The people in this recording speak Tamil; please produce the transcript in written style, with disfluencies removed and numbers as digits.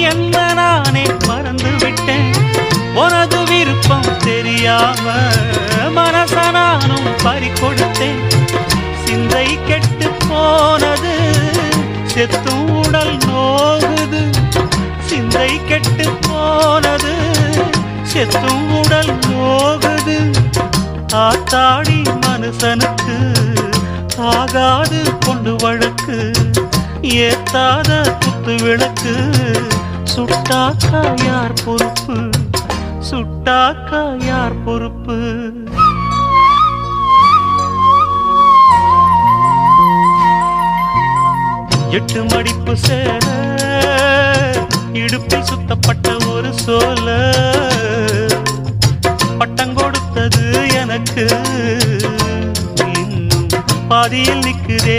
என்ன நானே மறந்து விட்டேன். உனது விருப்பம் தெரியாம மனச நானும் பறி கொடுத்தேன். சிந்தை கெட்டு போனது, செத்தும் உடல் நோகுது. சிந்தை கெட்டு போனது, செத்தும் உடல் நோகுது. ஆத்தாடி மனுஷனுக்கு ஆகாது கொண்டு வழக்கு. ஏத்தாத குத்து விளக்கு சுட்டாக்கா யார் பொறுப்பு? சுட்டாக்கா யார் பொறுப்பு? எட்டு மடிப்பு சேல இடுப்பில் சுத்தப்பட்ட ஒரு சோல பட்டம் கொடுத்தது எனக்கு. இன்னும் பாதியில் நிற்குதே